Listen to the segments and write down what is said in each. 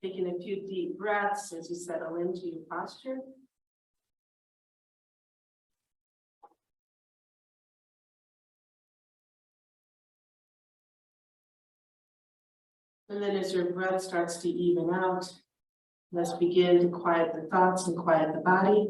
Taking a few deep breaths as you settle into your posture. And then as your breath starts to even out, let's begin to quiet the thoughts and quiet the body.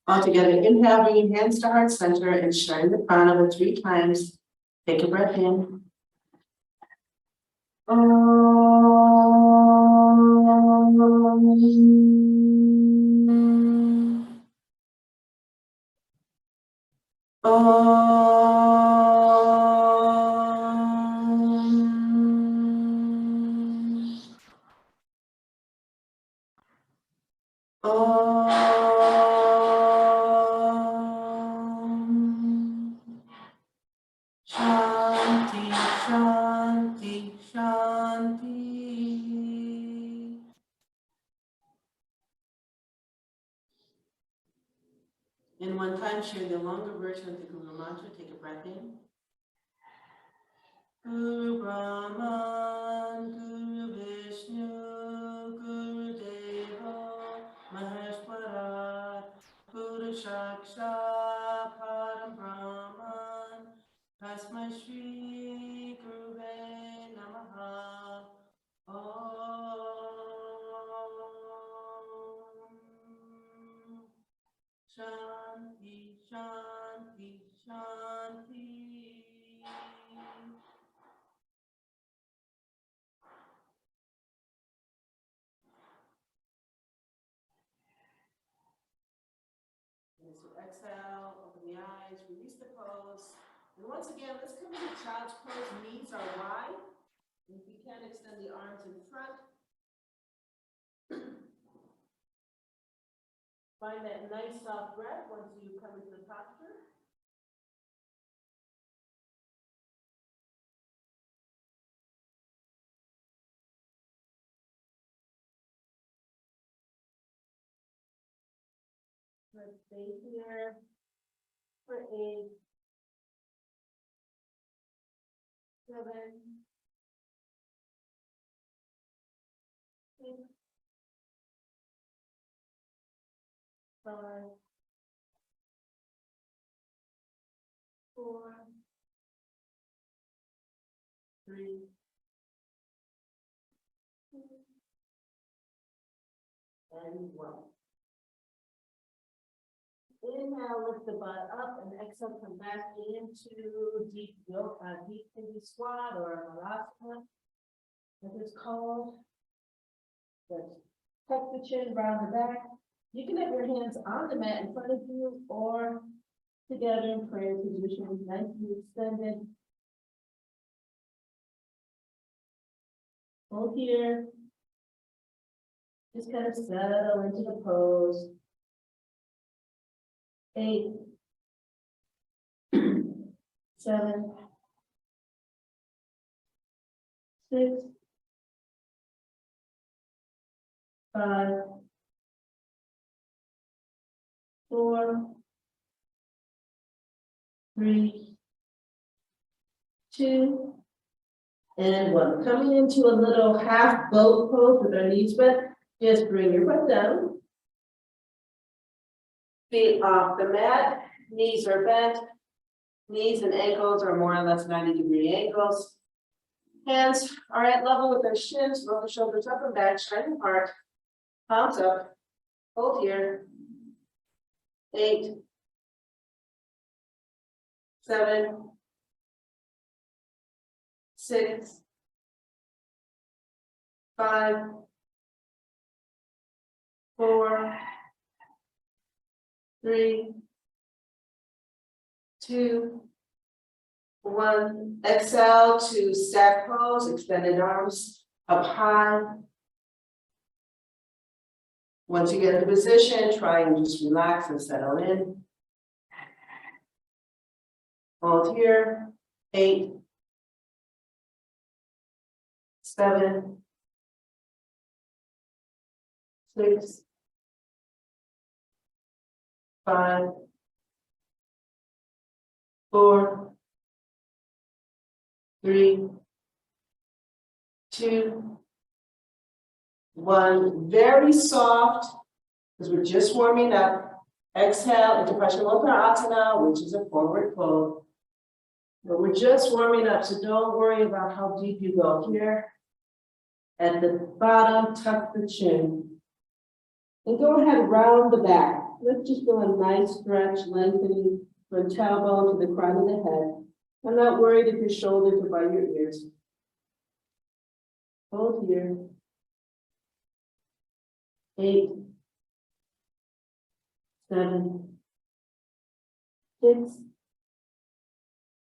All together, inhale, bring your hands to heart center and shine the prana 3 times. Take a breath in. Shanti, Shanti, Shanti. And one time, share the longer version of the Guru Mantra. Take a breath in. Guru Brahman, Guru Vishnu, Guru Deva, Maheshwara, Guru Sakshat, Param Brahman, Tasmai Shri Guruve Namaha. Om Shanti, Shanti, Shanti. And so exhale, open the eyes, release the pose. And once again, let's come into child's pose. Knees are wide. If you can, extend the arms in front. Find that nice soft breath once you come into the posture. Let's stay here for 8, 7, 6, 5, 4, 3, 2, and 1. Inhale, lift the butt up, and exhale, come back into deep yoga, deep Hindi squat or malasana, as it's called. Let's tuck the chin, round the back. You can have your hands on the mat in front of you or together in prayer position, nicely extended. Hold here. Just kind of settle into the pose. 8, 7, 6, 5, 4, 3, 2, and 1. Coming into a little half boat pose with our knees bent. Just bring your butt down. Feet off the mat. Knees are bent. Knees and ankles are more or less 90-degree angles. Hands are at level with their shins. Roll the shoulders up and back. Shine your heart. Palms up. Hold here. 8, 7, 6, 5, 4, 3, 2, 1. Exhale to stack pose, extended arms up high. Once you get into position, try and just relax and settle in. Hold here. 8, 7, 6, 5, 4, 3, 2, 1. Very soft, because we're just warming up. Exhale into Paschimottanasana, which is a forward fold. But we're just warming up, so don't worry about how deep you go here. At the bottom, tuck the chin. And go ahead, round the back. Let's just do a nice stretch, lengthening from tailbone to the crown of the head. I'm not worried if your shoulders are by your ears. Hold here. 8, 7, 6,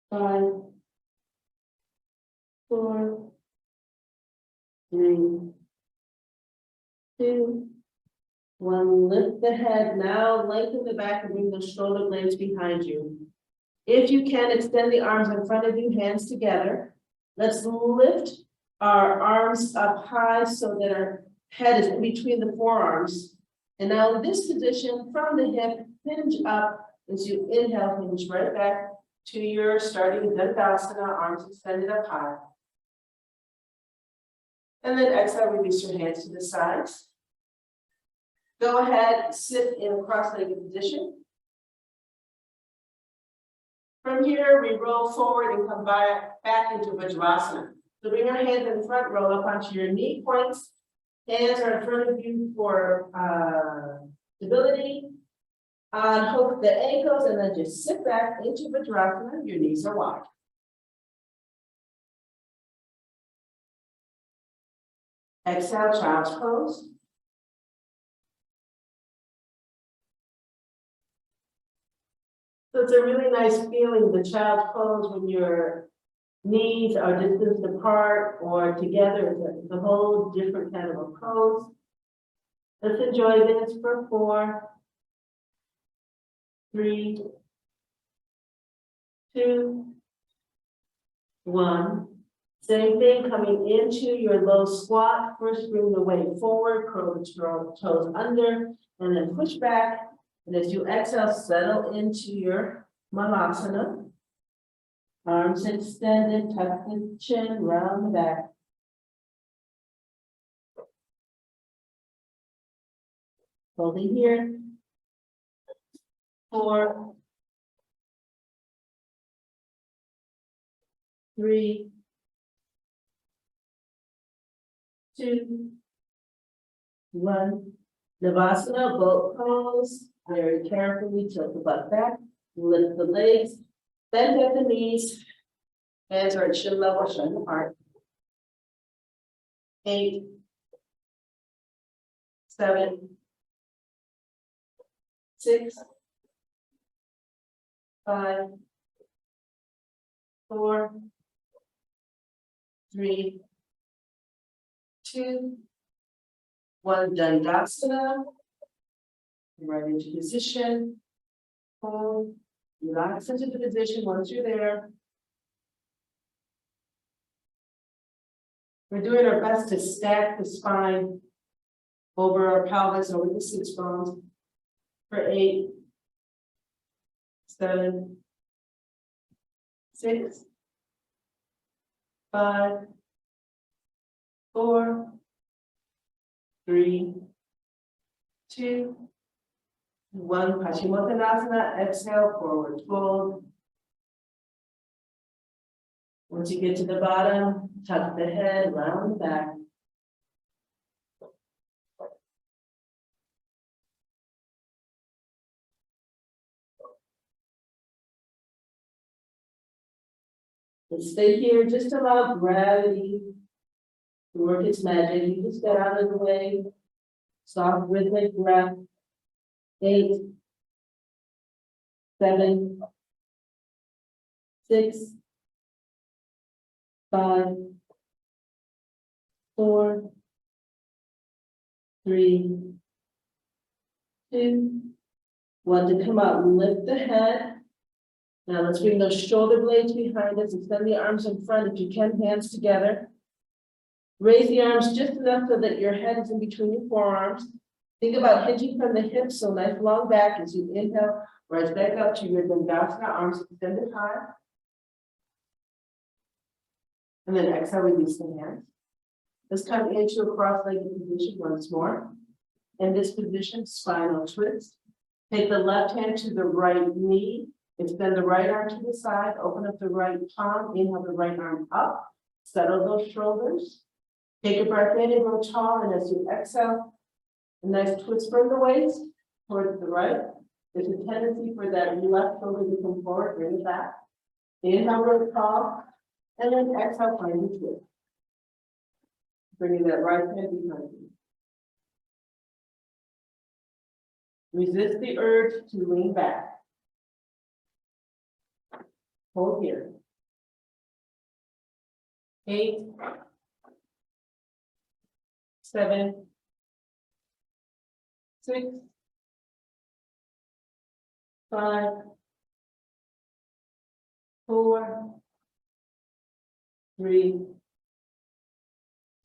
5, 4, 3, 2, 1. Lift the head. Now lengthen the back and bring those shoulder blades behind you. If you can, extend the arms in front of you, hands together. Let's lift our arms up high so that our head is in between the forearms. And now in this position, from the hip, hinge up as you inhale, hinge right back to your starting Dandasana, arms extended up high. And then exhale, release your hands to the sides. Go ahead, sit in a cross-legged position. From here, we roll forward and come back into Vajrasana. So bring your hands in front, roll up onto your knee points. Hands are in front of you for stability. Hook the ankles and then just sit back into Vajrasana. Your knees are wide. Exhale, child's pose. So it's a really nice feeling, the child's pose, when your knees are distanced apart or together. It's a whole different kind of a pose. Let's enjoy this for 4, 3, 2, 1. Same thing, coming into your low squat. First, bring the weight forward, curl the toes under, and then push back. And as you exhale, settle into your Malasana. Arms extended, tuck the chin, round the back. Holding here. 4, 3, 2, 1. Navasana, boat pose. Very carefully tilt the butt back, lift the legs, bend at the knees. Hands are at shin level, shin apart. 8, 7, 6, 5, 4, 3, 2, 1. Dandasana. Right into position. Hold. Relax into the position once you're there. We're doing our best to stack the spine over our pelvis, over the sits bones. For 8, 7, 6, 5, 4, 3, 2, 1. Paschimottanasana. Exhale, forward fold. Once you get to the bottom, tuck the head, round the back. And stay here, just allow gravity to work its magic. You just get out of the way. Soft rhythmic breath. 8, 7, 6, 5, 4, 3, 2, 1. To come out and lift the head. Now let's bring those shoulder blades behind us. Extend the arms in front. If you can, hands together. Raise the arms just enough so that your head is in between your forearms. Think about hinging from the hips, so nice long back as you inhale, rise back up to your Dandasana, arms extended high. And then exhale, release the hands. Let's come into a cross-legged position once more. In this position, spinal twist. Take the left hand to the right knee. Extend the right arm to the side. Open up the right palm. Inhale the right arm up. Settle those shoulders. Take a breath in and grow tall. And as you exhale, a nice twist from the waist towards the right. There's a tendency for that left shoulder to come forward. Bring it back. Inhale, grow tall. And then exhale, find the twist. Bringing that right hand behind you. Resist the urge to lean back. Hold here. 8, 7, 6, 5, 4, 3,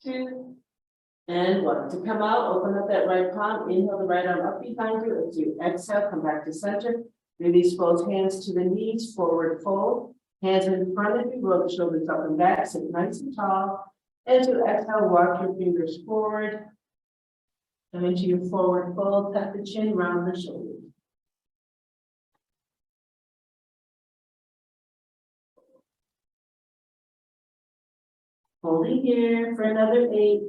2, and 1. To come out, open up that right palm, inhale the right arm up behind you. As you exhale, come back to center. Release both hands to the knees, forward fold. Hands in front of you, roll the shoulders up and back, sit nice and tall. As you exhale, walk your fingers forward. Come into your forward fold, tuck the chin, round the shoulders. Holding here for another 8,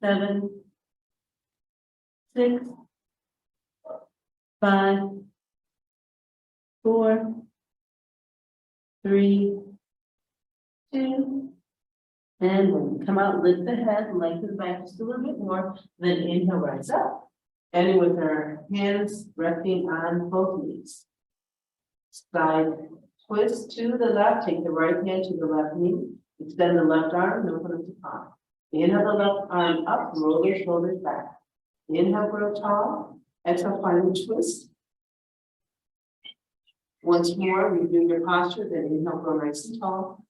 7, 6, 5, 4, 3, 2, and 1. Come out, lift the head, lengthen the back just a little bit more, then inhale, rise up. Ending with our hands resting on both knees. Side twist to the left, take the right hand to the left knee, extend the left arm, and open up the palm. Inhale the left arm up, roll your shoulders back. Inhale, grow tall. Exhale, final twist. Once more, review your posture, then inhale, grow nice and tall.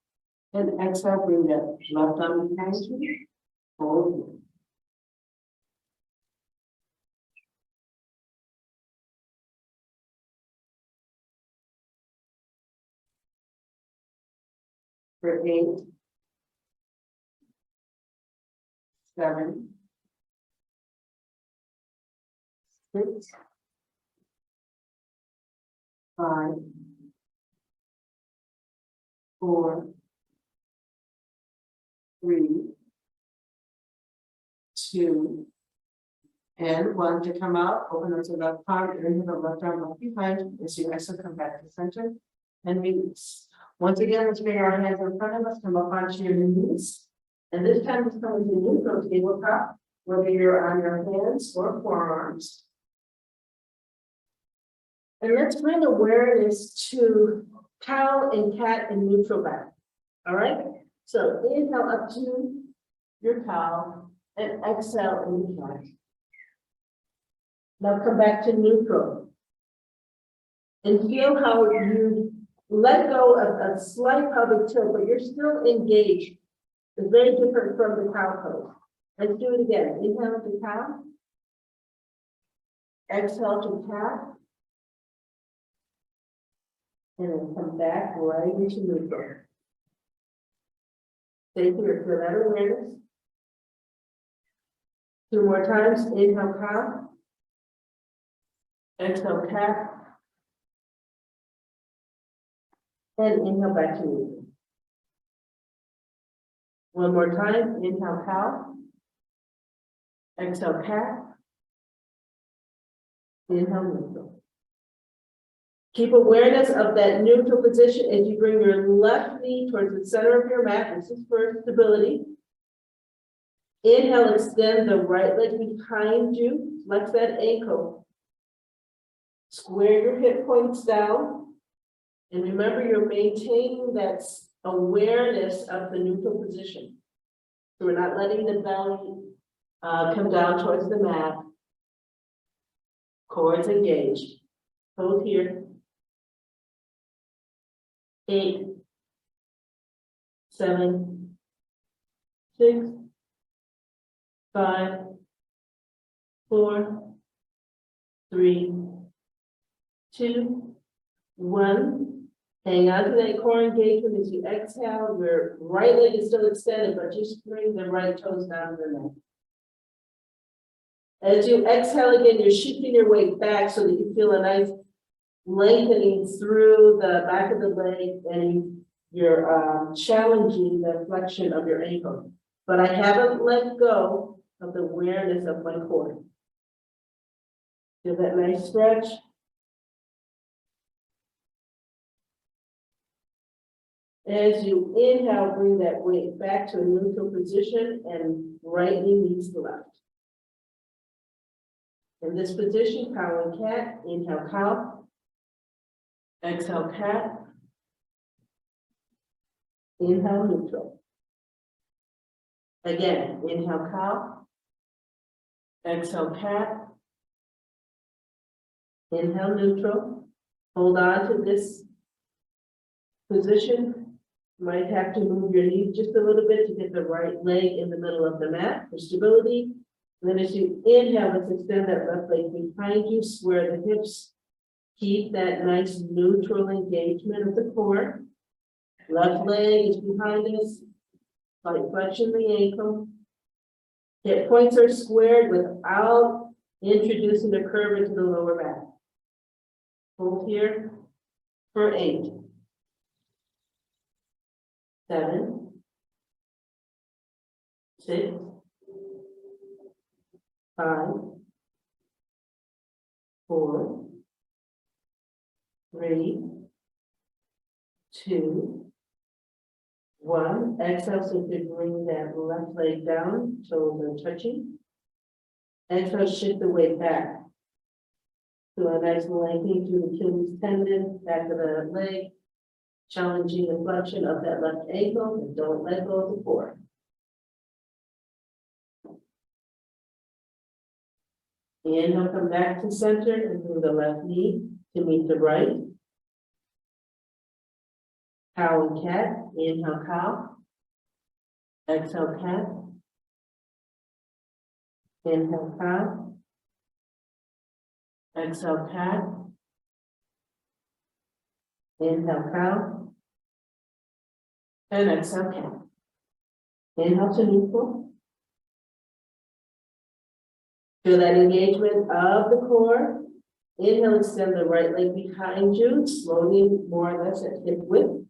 And exhale, bring that left arm behind you. Hold. For 8, 7, 6, 5, 4, 3, 2, and 1. To come out, open up the left palm, inhale the left arm up behind you. As you exhale, come back to center and release. Once again, let's bring our hands in front of us, come up onto your knees. And this time it's coming to neutral tabletop, whether you're on your hands or forearms. And let's bring awareness to cow and cat and neutral back. All right? So inhale up to your cow and exhale in the cat. Now come back to neutral. And feel how you let go of a slight pelvic tilt, but you're still engaged. It's very different from the cow pose. Let's do it again. Inhale to cow. Exhale to cat. And then come back right into neutral. Stay here for that awareness. 2 more times. Inhale, cow. Exhale, cat. And inhale back to neutral. 1 more time. Inhale, cow. Exhale, cat. Inhale, neutral. Keep awareness of that neutral position as you bring your left knee towards the center of your mat. This is for stability. Inhale, extend the right leg behind you. Flex that ankle. Square your hip points down. And remember, you're maintaining that awareness of the neutral position. So we're not letting the belly come down towards the mat. Core is engaged. Hold here. 8, 7, 6, 5, 4, 3, 2, 1. Hang on to that core engagement as you exhale. Your right leg is still extended, but just bring the right toes down to the mat. As you exhale again, you're shifting your weight back so that you feel a nice lengthening through the back of the leg, and you're challenging the flexion of your ankle. But I haven't let go of the awareness of my core. Feel that nice stretch. As you inhale, bring that weight back to a neutral position and right knee meets the left. In this position, cow and cat, inhale cow, exhale cat, inhale neutral. Again, inhale cow, exhale cat, inhale neutral. Hold on to this position. You might have to move your knee just a little bit to get the right leg in the middle of the mat for stability. And then as you inhale, let's extend that left leg behind you, square the hips. Keep that nice neutral engagement of the core. Left leg is behind us, slight flexion of the ankle. Hip points are squared without introducing the curve into the lower back. Hold here for 8, 7, 6, 5, 4, 3, 2, 1. Exhale, so you bring that left leg down, toes are touching. Exhale, shift the weight back. So a nice lengthening through the Achilles tendon, back of the leg, challenging the flexion of that left ankle, and don't let go of the core. Inhale, come back to center and move the left knee to meet the right. Cow and cat, inhale cow, exhale cat, inhale cow, exhale cat, inhale cow, and exhale cat. Inhale to neutral. Feel that engagement of the core. Inhale, extend the right leg behind you, slowly, more or less at hip width.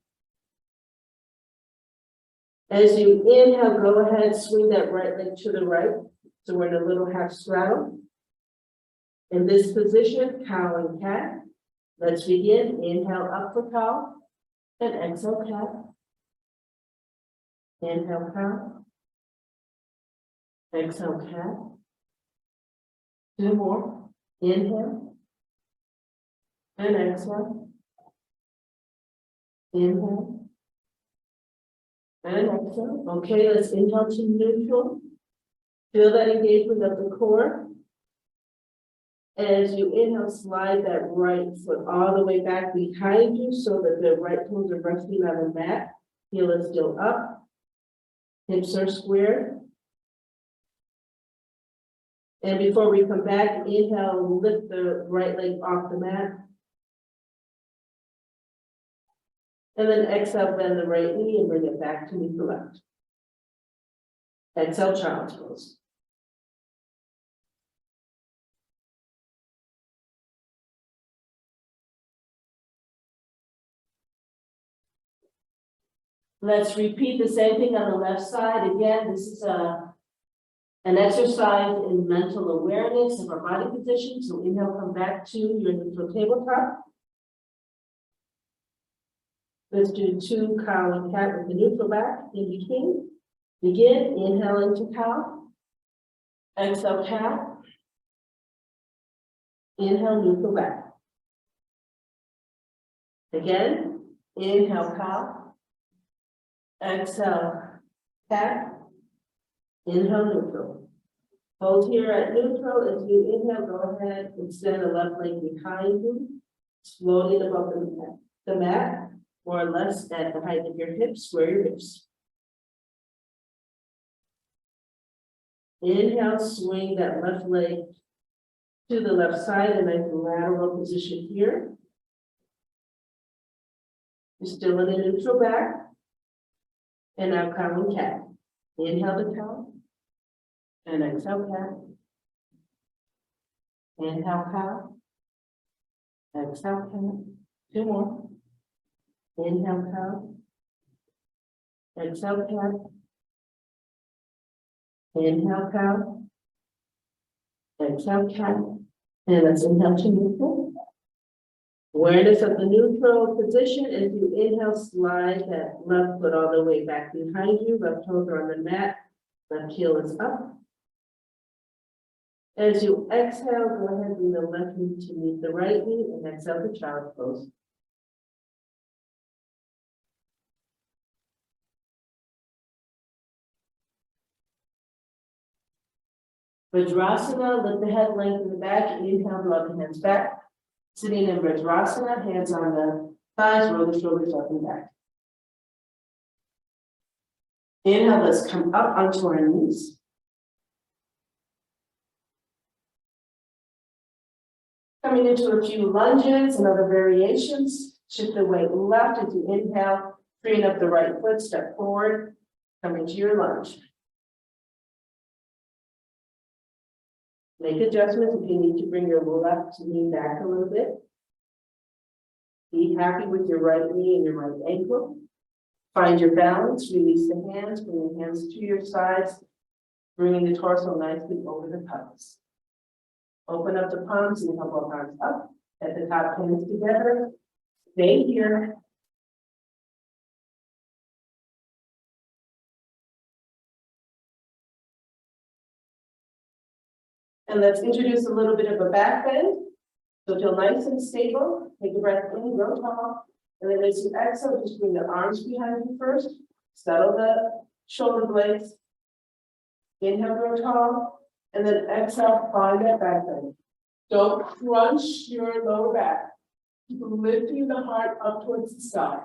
As you inhale, go ahead, swing that right leg to the right. So we're in a little half straddle. In this position, cow and cat. Let's begin. Inhale up for cow and exhale cat. Inhale cow. Exhale cat. 2 more. Inhale and exhale. Inhale and exhale. Okay, let's inhale to neutral. Feel that engagement of the core. As you inhale, slide that right foot all the way back behind you so that the right toes are resting on the mat. Heel is still up. Hips are square. And before we come back, inhale, lift the right leg off the mat. And then exhale, bend the right knee and bring it back to meet the left. Exhale, child's pose. Let's repeat the same thing on the left side. Again, this is an exercise in mental awareness of our body position. So inhale, come back to your neutral tabletop. Let's do 2 cow and cat with the neutral back in between. Begin, inhale into cow. Exhale cat. Inhale, neutral back. Again, inhale cow. Exhale cat. Inhale neutral. Hold here at neutral. As you inhale, go ahead and extend the left leg behind you, slowly above the mat, more or less at the height of your hips, square your hips. Inhale, swing that left leg to the left side, a nice lateral position here. You're still in a neutral back. And now cow and cat. Inhale the cow. And exhale cat. Inhale cow. Exhale cat. 2 more. Inhale cow. Exhale cat. Inhale cow. Exhale cat. And let's inhale to neutral. Awareness of the neutral position. As you inhale, slide that left foot all the way back behind you. Left toes are on the mat. Left heel is up. As you exhale, go ahead and bring the left knee to meet the right knee and exhale to child's pose. Vajrasana, lift the head, lengthen the back. Inhale, draw the hands back. Sitting in Vajrasana, hands on the thighs, roll the shoulders up and back. Inhale, let's come up onto our knees. Coming into a few lunges and other variations. Shift the weight left as you inhale, freeing up the right foot, step forward, come into your lunge. Make adjustments if you need to bring your left knee back a little bit. Be happy with your right knee and your right ankle. Find your balance, release the hands, bring the hands to your sides, bringing the torso nicely over the pelvis. Open up the palms and elbow arms up at the top, hands together. Stay here. And let's introduce a little bit of a back bend. So feel nice and stable. Take a breath in, grow tall. And then as you exhale, just bring the arms behind you first. Settle the shoulder blades. Inhale, grow tall. And then exhale, find that back bend. Don't crunch your lower back. Keep lifting the heart up towards the sky.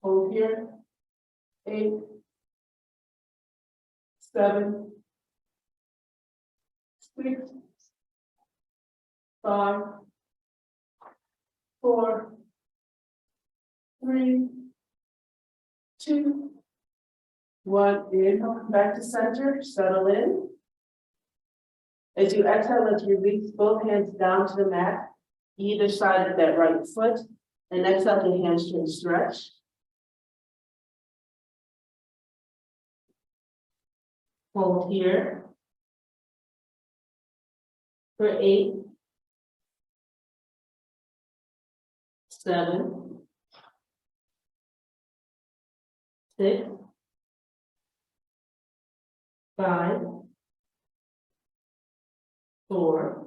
Hold here. 8, 7, 6, 5, 4, 3, 2, 1. Inhale, come back to center, settle in. As you exhale, let's release both hands down to the mat, either side of that right foot, and exhale to hamstring stretch. Hold here for 8, 7, 6, 5, 4,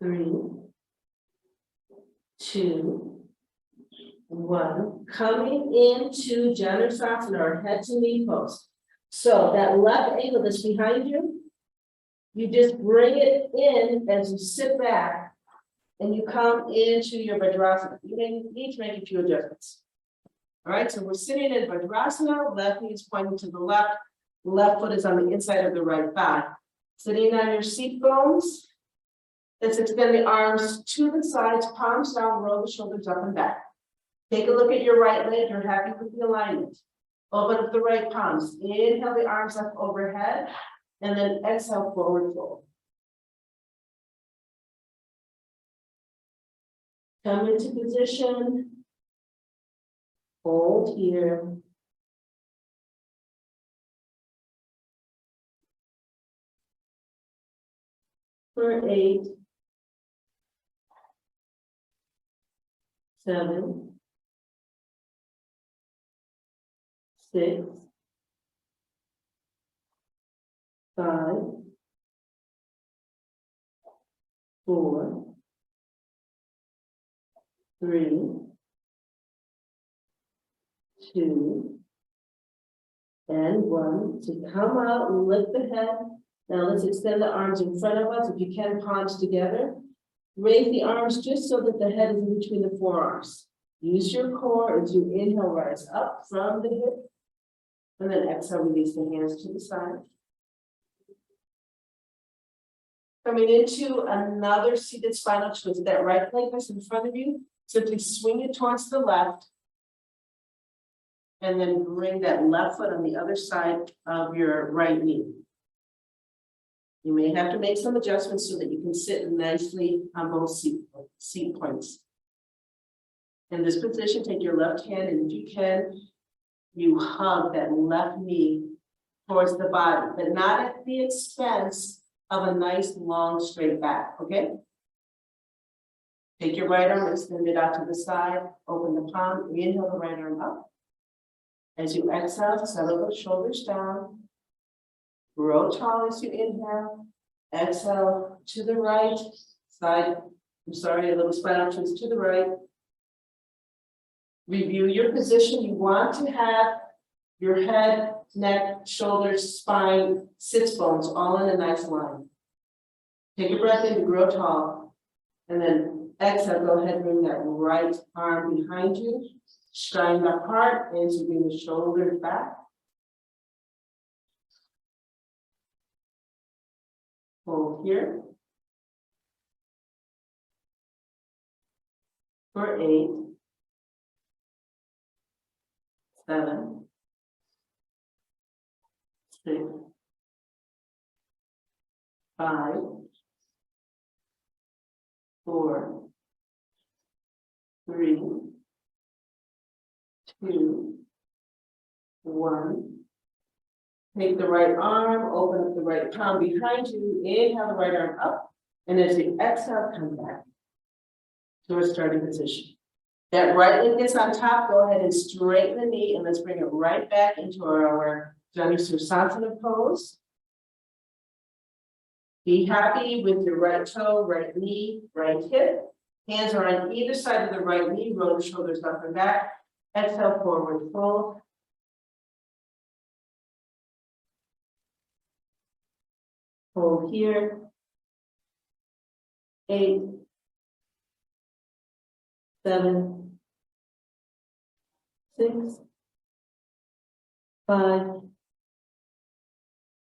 3, 2, 1. Coming into Janusasana, or head to knee pose. So that left ankle that's behind you, you just bring it in as you sit back and you come into your Vajrasana. You may need to make a few adjustments. All right, so we're sitting in Vajrasana, left knee is pointing to the left foot is on the inside of the right thigh. Sitting on your seat bones, let's extend the arms to the sides, palms down, roll the shoulders up and back. Take a look at your right leg, you're happy with the alignment. Open up the right palms, inhale the arms up overhead, and then exhale, forward fold. Come into position. Hold here. For 8, 7, 6, 5, 4, 3, 2, and 1. So come out and lift the head. Now let's extend the arms in front of us. If you can, palms together. Raise the arms just so that the head is in between the forearms. Use your core as you inhale, rise up from the hip. And then exhale, release the hands to the side. Coming into another seated spinal twist. That right leg that's in front of you, simply swing it towards the left. And then bring that left foot on the other side of your right knee. You may have to make some adjustments so that you can sit nicely on both seat points. In this position, take your left hand, and if you can, you hug that left knee towards the body, but not at the expense of a nice, long, straight back, okay? Take your right arm, extend it out to the side, open the palm, inhale the right arm up. As you exhale, settle the shoulders down. Grow tall as you inhale. Exhale to the right side. I'm sorry, a little spinal twist to the right. Review your position. You want to have your head, neck, shoulders, spine, sits bones all in a nice line. Take a breath in to grow tall. And then exhale, go ahead and bring that right arm behind you. Straighten the heart as you bring the shoulders back. Hold here. For 8, 7, 6, 5, 4, 3, 2, 1. Take the right arm, open up the right palm behind you, inhale the right arm up, and as you exhale, come back to a starting position. That right leg gets on top, go ahead and straighten the knee, and let's bring it right back into our Janu Sirsasana pose. Be happy with your right toe, right knee, right hip. Hands are on either side of the right knee, roll the shoulders up and back. Exhale, forward fold. Hold here. 8, 7, 6, 5,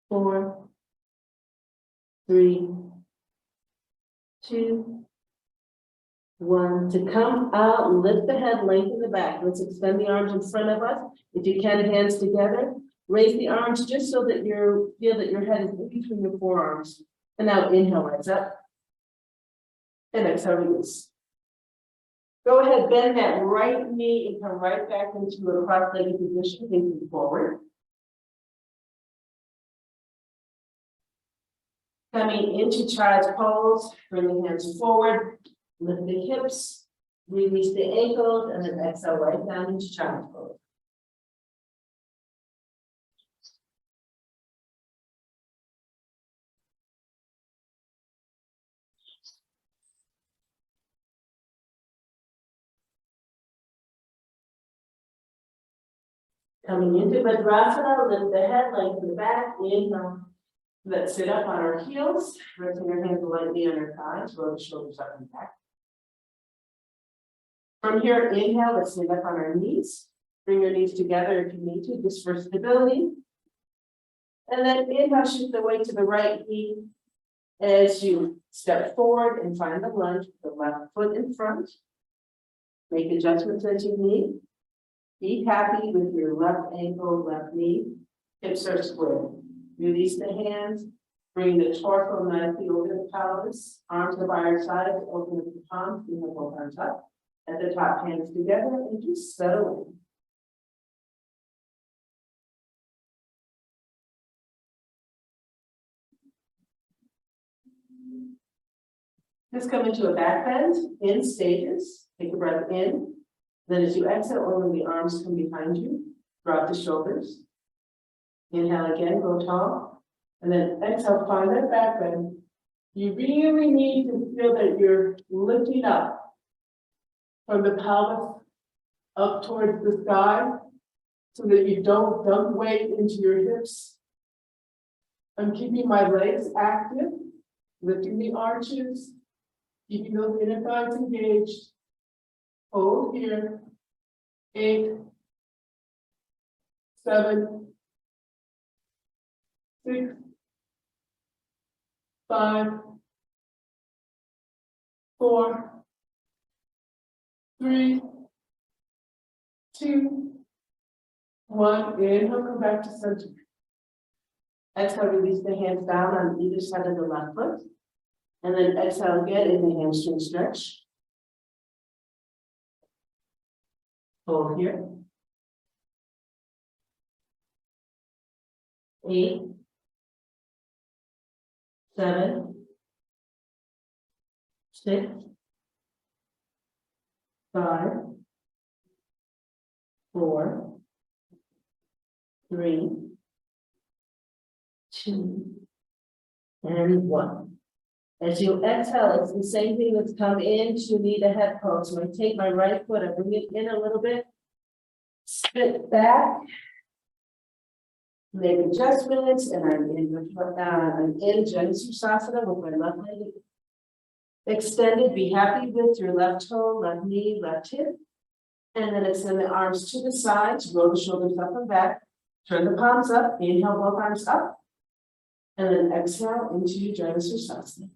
4, 3, 2, 1. To come out, lift the head, lengthen the back. Let's extend the arms in front of us. If you can, hands together. Raise the arms just so that you feel that your head is in between your forearms. And now inhale, rise up. And exhale, release. Go ahead, bend that right knee and come right back into a cross-legged position, facing forward. Coming into child's pose, bring the hands forward, lift the hips, release the ankles, and then exhale right down into child's pose. Coming into Vajrasana, lift the head, lengthen the back, inhale. Let's sit up on our heels, resting our hands lightly on our thighs, roll the shoulders up and back. From here, inhale, let's sit up on our knees. Bring your knees together if you need to, just for stability. And then inhale, shift the weight to the right knee as you step forward and find the lunge, the left foot in front. Make adjustments as you need. Be happy with your left ankle, left knee. Hips are square. Release the hands. Bring the torso nicely over the pelvis. Arms are by our sides. Open up the palms. We have both arms up. At the top, hands together, and just settle in. Just come into a back bend in stages. Take a breath in. Then as you exhale, only the arms come behind you. Drop the shoulders. Inhale again, grow tall. And then exhale, find that back bend. You really need to feel that you're lifting up from the pelvis up towards the sky so that you don't dump weight into your hips. I'm keeping my legs active, lifting the arches, keeping those inner thighs engaged. Hold Hold here. 8, 7, 6, 5, 4, 3, 2, 1. Inhale, come back to center. Exhale, release the hands down on either side of the left foot. And then exhale again in the hamstring stretch. Hold here. 8, 7, 6, 5, 4, 3, 2, and 1. As you exhale, it's the same thing that's come into the head pose. So I take my right foot, I bring it in a little bit, spit back, make adjustments, and I'm in Janusasana with my left leg extended. Be happy with your left toe, left knee, left hip. And then extend the arms to the sides, roll the shoulders up and back, turn the palms up, inhale both arms up, and then exhale into Janusasana.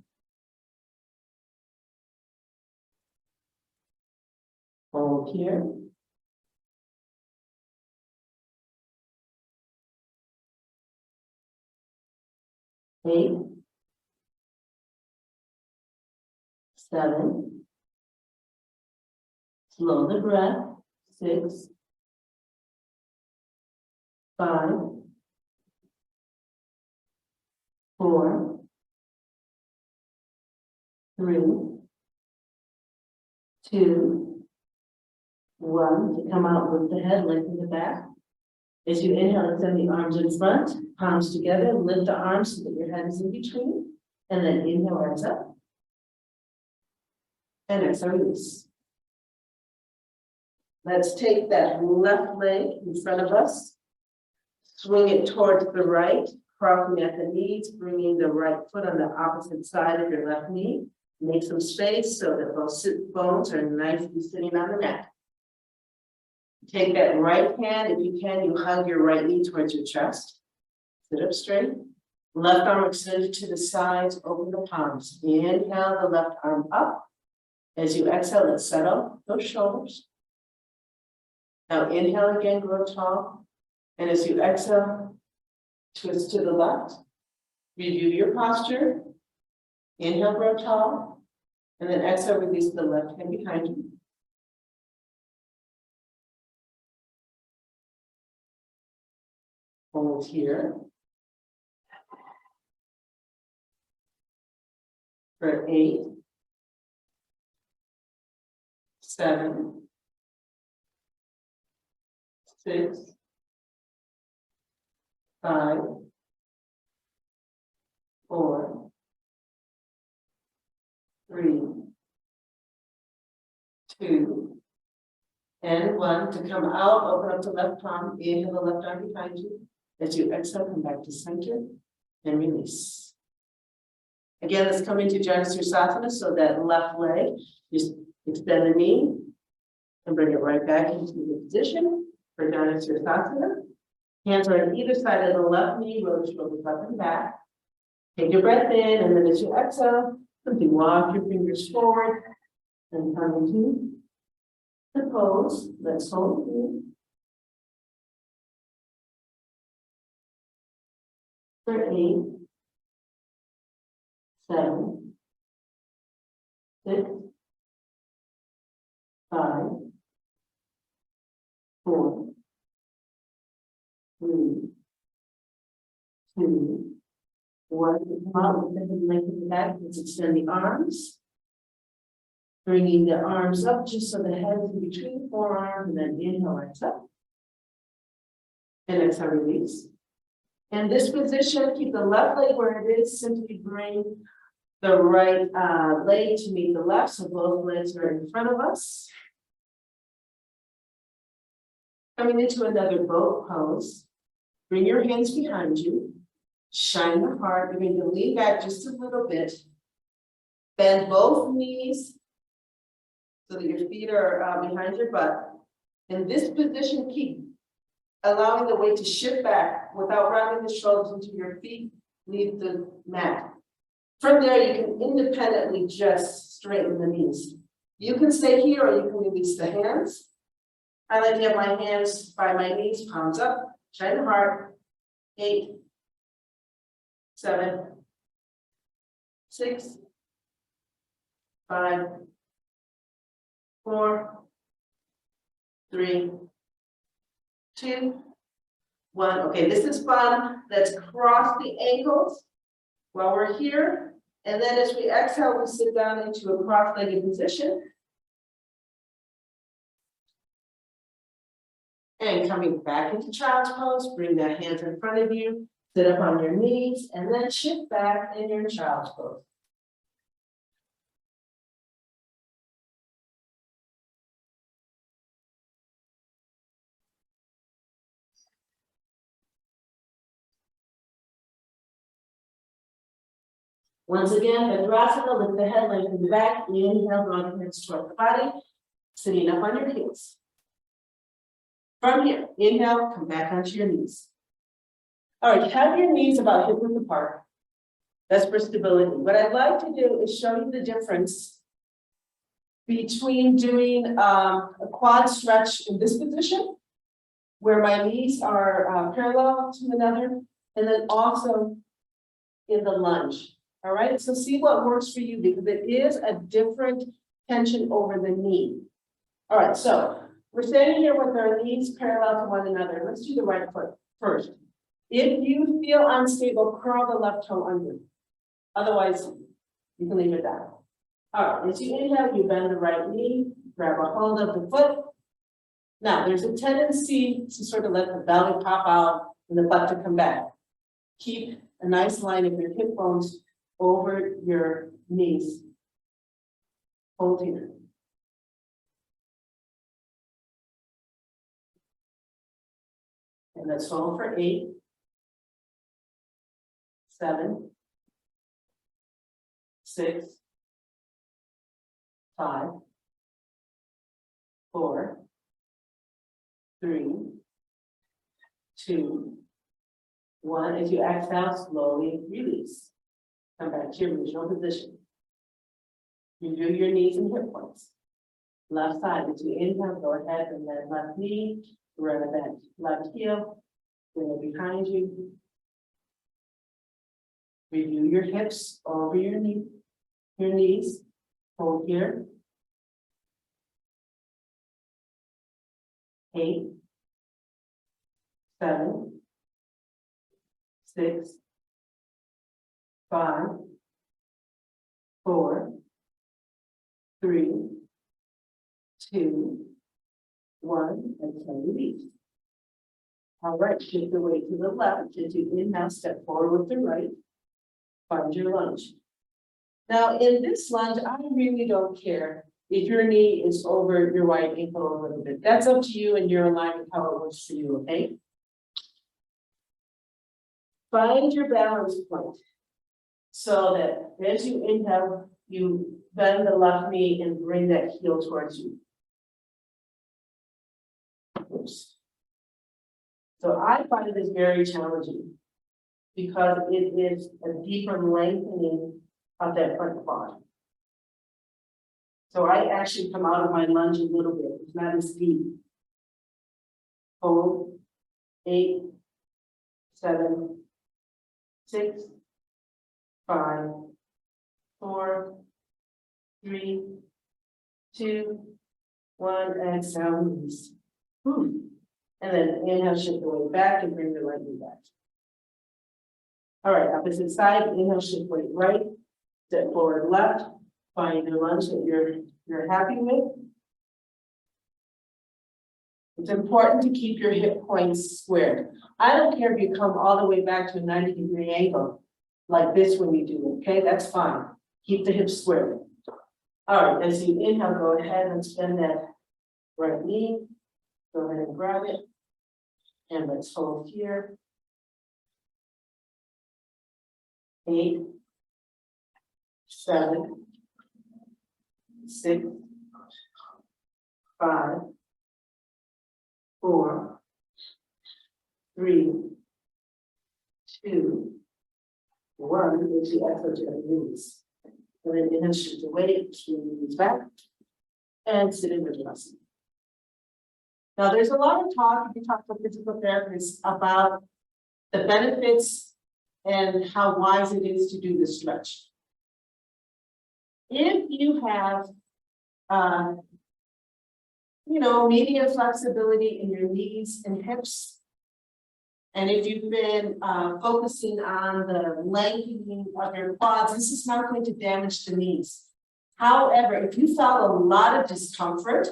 Hold here. Eight, 7. Slow the breath. 6, 5, 4, 3, 2, 1. To come out with the head, lengthen the back. As you inhale, extend the arms in front, palms together, lift the arms so that your head is in between, and then inhale, arms up, and exhale, release. Let's take that left leg in front of us, swing it towards the right, crossing at the knees, bringing the right foot on the opposite side of your left knee. Make some space so that both bones are nicely sitting on the mat. Take that right hand, if you can, you hug your right knee towards your chest. Sit up straight. Left arm extended to the sides, open the palms. Inhale the left arm up. As you exhale, let's settle those shoulders. Now inhale again, grow tall. And as you exhale, twist to the left. Review your posture. Inhale, grow tall. And then exhale, release the left hand behind you. Hold here. For 8, 7, 6, 5, 4, 3, 2, and 1. To come out, open up the left palm, inhale the left arm behind you. As you exhale, come back to center and release. Again, let's come into Janusasana, so that left leg, just extend the knee and bring it right back into the position for Janusasana. Hands are on either side of the left knee, roll the shoulders up and back. Take your breath in, and then as you exhale, simply walk your fingers forward and come into the pose. Let's hold here. For 8, 7, 6, 5, 4, 3, 2, 1. Come out with the head lengthen the back. Let's extend the arms. Bringing the arms up just so the head is in between the forearms, and then inhale, exhale. And exhale, release. In this position, keep the left leg where it is. Simply bring the right leg to meet the left, so both legs are in front of us. Coming into another boat pose. Bring your hands behind you. Shine the heart. You're going to lean back just a little bit. Bend both knees. so that your feet are behind your butt. In this position, keep allowing the weight to shift back without wrapping the shoulders into your feet, leave the mat. From there, you can independently just straighten the knees. You can stay here or you can release the hands. I like to have my hands by my knees, palms up, shine hard. 8, 7, 6, 5, 4, 3, 2, 1. Okay, this is fun. Let's cross the ankles while we're here. And then as we exhale, we sit down into a cross-legged position. And coming back into child's pose, bring the hands in front of you, sit up on your knees, and then shift back in your child's pose. Once again, Hadrasana, lift the head, lengthen the back, inhale, draw the hips toward the body, sitting up on your heels. From here, inhale, come back onto your knees. All right, have your knees about hip width apart. That's for stability. What I'd like to do is show you the difference between doing a quad stretch in this position, where my knees are parallel to another, and then also in the lunge. All right, so see what works for you because it is a different tension over the knee. All right, so we're standing here with our knees parallel to one another. Let's do the right foot first. If you feel unstable, curl the left toe under. Otherwise, you can leave it down. All right, as you inhale, you bend the right knee, grab a hold of the foot. Now, there's a tendency to sort of let the belly pop out and the butt to come back. Keep a nice line of your hip bones over your knees. Hold here. And let's hold for 8, 7, 6, 5, 4, 3, 2, 1. As you exhale, slowly release. Come back to your original position. Review your knees and hip points. Left side, as you inhale, go ahead and then left knee, run a bend. Left heel, bring it behind you. Review your hips over your knees. Hold here. 8, 7, 6, 5, 4, 3, 2, 1, and release. All right, shift the weight to the left. As you inhale, step forward with the right. Find your lunge. Now, in this lunge, I really don't care if your knee is over your right ankle a little bit. That's up to you and your alignment, how it works for you, okay? Find your balance point so that as you inhale, you bend the left knee and bring that heel towards you. Oops. So I find this very challenging because it is a deeper lengthening of that front quad. So I actually come out of my lunge a little bit. It's not as deep. Hold. 8, 7, 6, 5, 4, 3, 2, 1. Exhale, release. And then inhale, shift the weight back and bring the right knee back. All right, opposite side, inhale, shift weight right, step forward left, find your lunge that you're happy with. It's important to keep your hip points squared. I don't care if you come all the way back to a 90-degree angle like this when you do it, okay? That's fine. Keep the hips squared. All right, as you inhale, go ahead and bend that right knee. Go ahead and grab it. And let's hold here. 8, 7, 6, 5, 4, 3, 2, 1. As you exhale, gently release. And then inhale, shift the weight, release back, and sit in Virabhadrasana. Now, there's a lot of talk, if you talk to physical therapists, about the benefits and how wise it is to do this stretch. If you have, medium flexibility in your knees and hips, and if you've been focusing on the lengthening of your quads, this is not going to damage the knees. However, if you felt a lot of discomfort,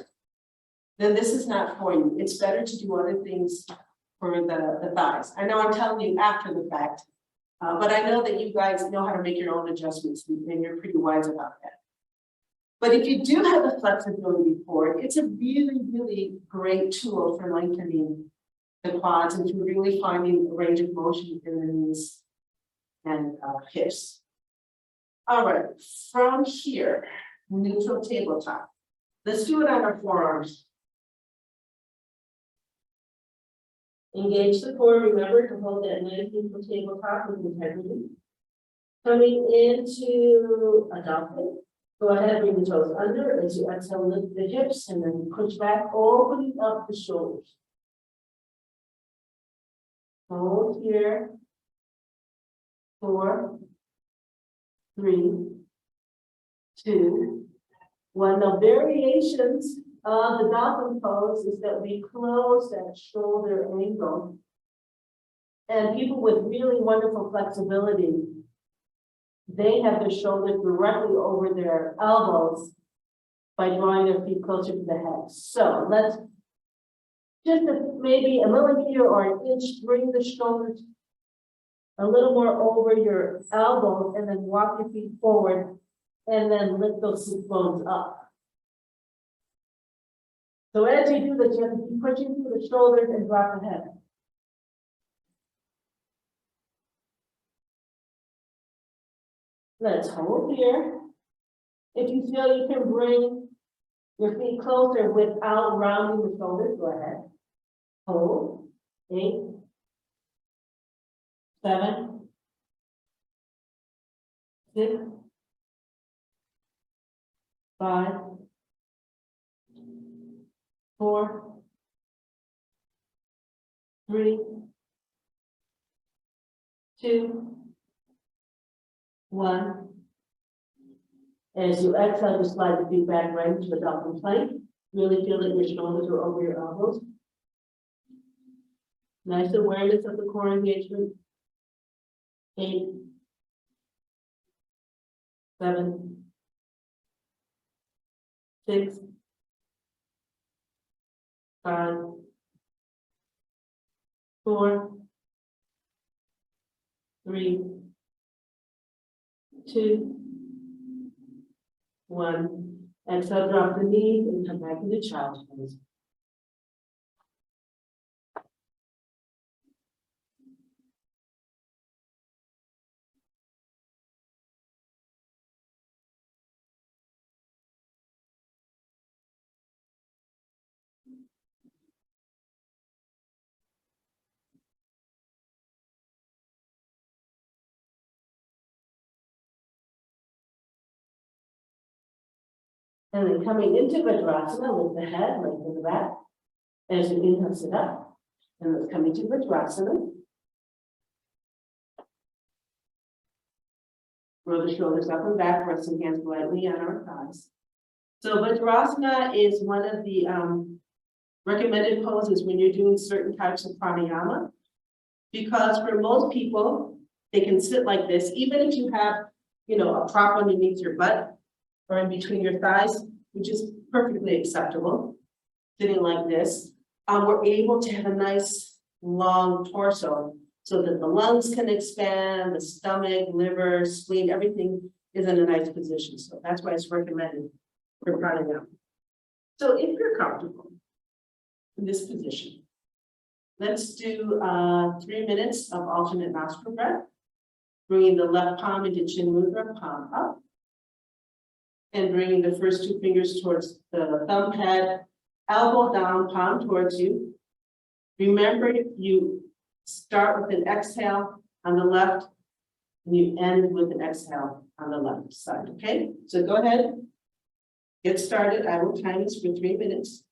then this is not for you. It's better to do other things for the thighs. I know I'm telling you after the fact, but I know that you guys know how to make your own adjustments, and you're pretty wise about that. But if you do have the flexibility for it, it's a really, really great tool for lengthening the quads and to really finding a range of motion in the knees and hips. All right, from here, neutral tabletop. Let's do it on our forearms. Engage the core. Remember to hold that nice neutral tabletop with integrity. Coming into a dolphin. Go ahead, bring the toes under as you exhale, lift the hips and then push back, opening up the shoulders. Hold here. 4, 3, 2, 1. The variations of the dolphin pose is that we close that shoulder angle. And people with really wonderful flexibility, they have their shoulders directly over their elbows by drawing their feet closer to the head. So let's just maybe a millimeter or an inch, bring the shoulders a little more over your elbows and then walk your feet forward and then lift those sit bones up. So as you do this, you have to keep pushing through the shoulders and drop the head. Let's hold here. If you feel you can bring your feet closer without rounding the shoulders, go ahead. Hold. 8, 7, 6, 5, 4, 3, 2, 1. As you exhale, just slide the feet back right into the dolphin plank. Really feel that your shoulders are over your elbows. Nice awareness of the core engagement. 8, 7, 6, 5, 4, 3, 2, 1. Exhale, drop the knees and come back into child's pose. And then coming into Virabhadrasana, lift the head, lengthen the back. As you inhale, sit up. And let's come into Virabhadrasana. Roll the shoulders up and back, resting hands lightly on our thighs. So Virabhadrasana is one of the recommended poses when you're doing certain types of pranayama. Because for most people, they can sit like this, even if you have, a prop underneath your butt or in between your thighs, which is perfectly acceptable, sitting like this. We're able to have a nice long torso so that the lungs can expand, the stomach, liver, spleen, everything is in a nice position. So that's why it's recommended for pranayama. So if you're comfortable in this position, let's do 3 minutes of alternate nostril breath, bringing the left palm into chin mudra, palm up, and bringing the first 2 fingers towards the thumb pad elbow down, palm towards you. Remember, you start with an exhale on the left, and you end with an exhale on the left side, okay? So go ahead, get started. I will time this for 3 minutes.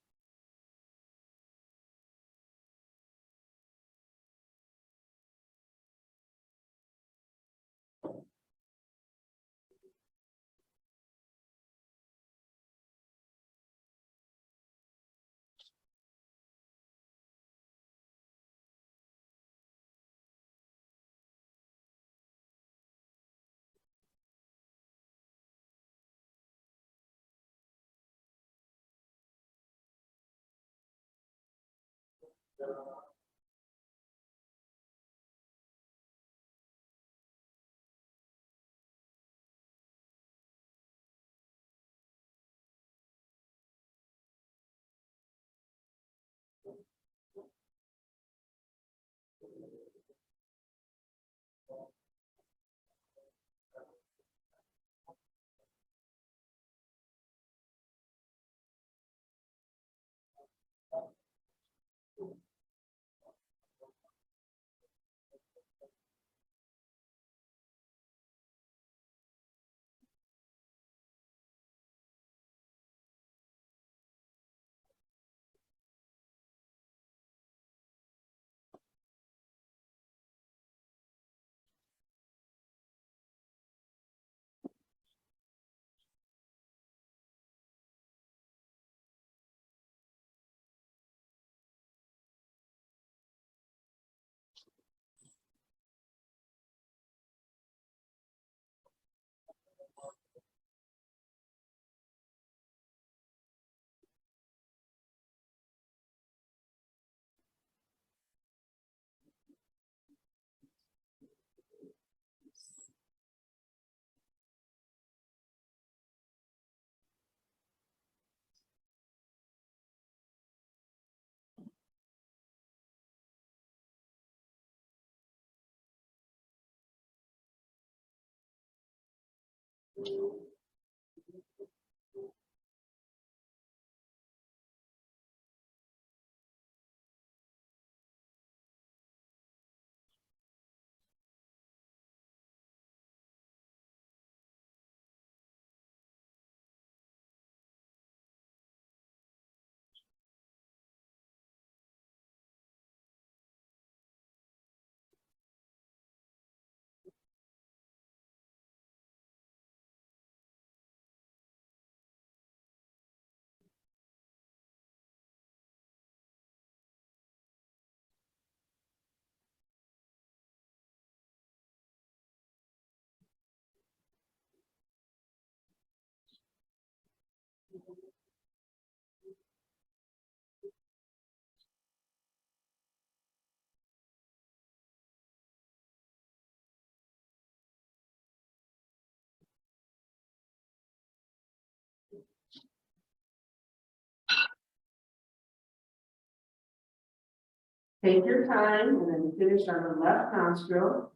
Take your time and then finish on the left nostril.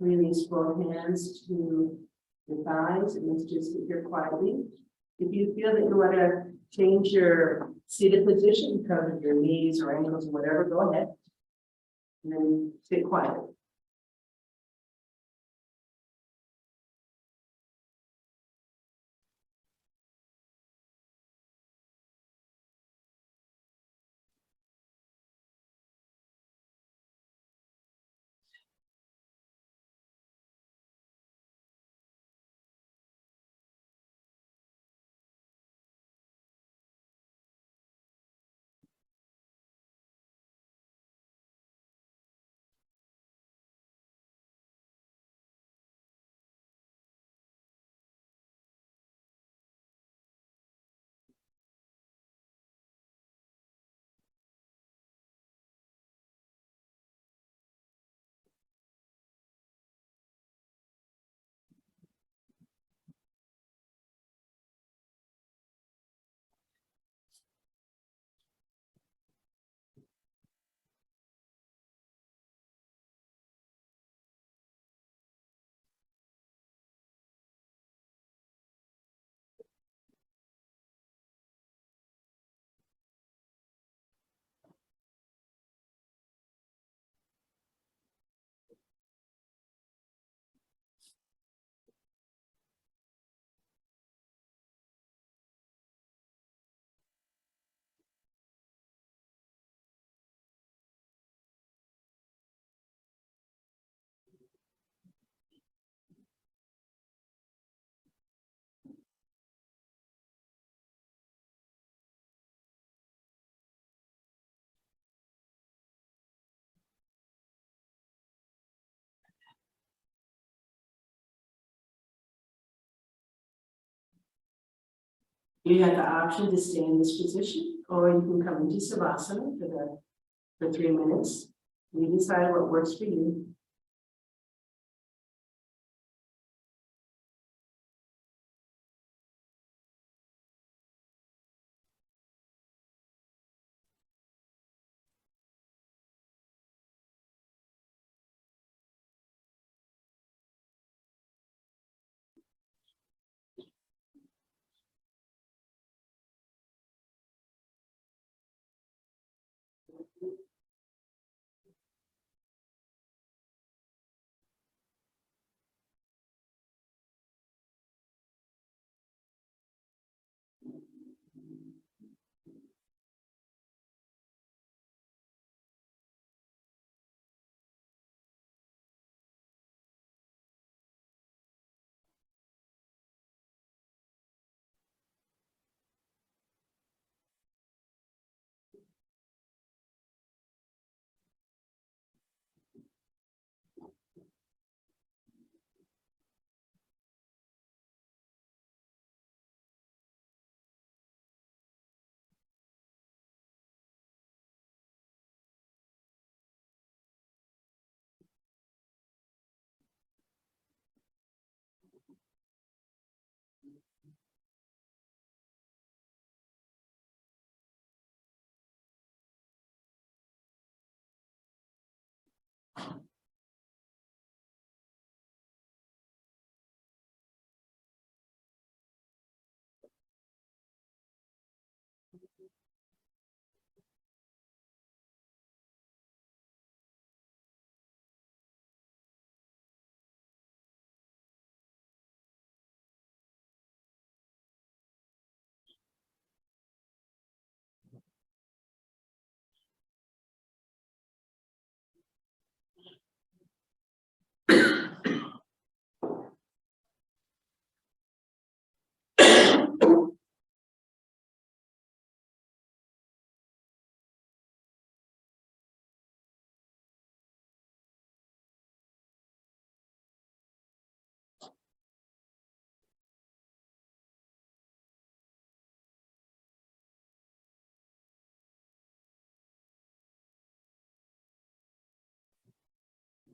Release both hands to the thighs, and let's just sit here quietly. If you feel that you want to change your seated position because of your knees or ankles or whatever, go ahead. And then sit quietly. You have the option to stay in this position, or you can come into Savasana for 3 minutes. You decide what works for you.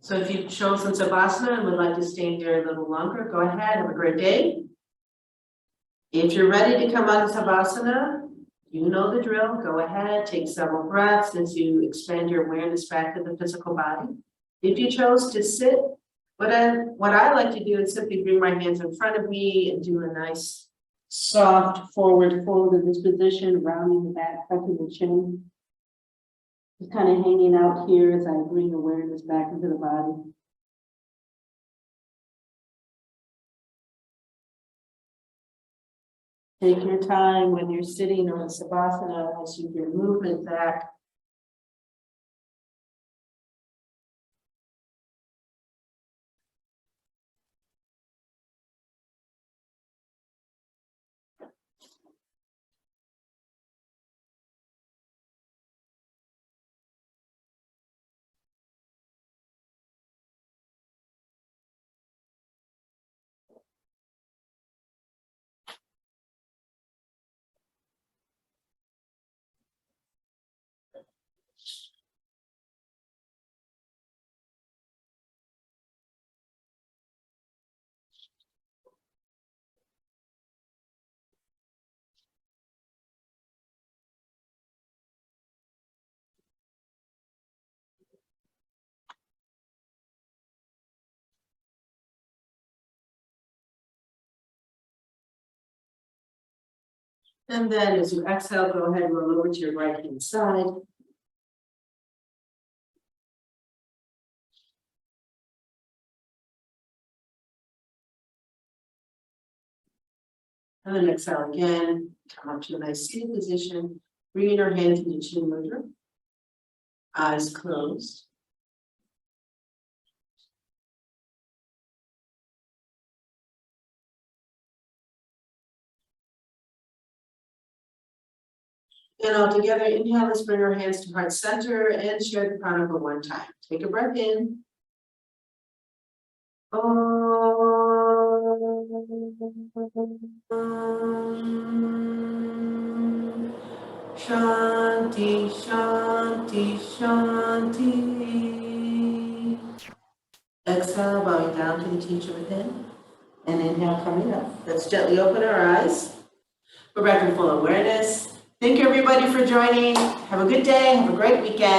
So if you've chosen Savasana and would like to stay in there a little longer, go ahead, have a great day. If you're ready to come out of Savasana, you know the drill, go ahead, take several breaths as you expand your awareness back to the physical body. If you chose to sit, what I like to do is simply bring my hands in front of me and do a nice soft forward fold in this position, rounding the back, tucking the chin. Just kind of hanging out here as I bring awareness back into the body. Take your time when you're sitting or in Savasana as you bring movement back. And then as you exhale, go ahead and roll over to your right hand side. And then exhale again, come up to a nice seated position, bringing your hands into chin mudra, eyes closed. And all together, inhale, let's bring our hands to heart center and share the prana for one time. Take a breath in. Om. Shanti, shanti, shanti. Exhale, bowing down to the teacher within. And inhale, coming up. Let's gently open our eyes. We're back in full awareness. Thank you, everybody, for joining. Have a good day. Have a great weekend.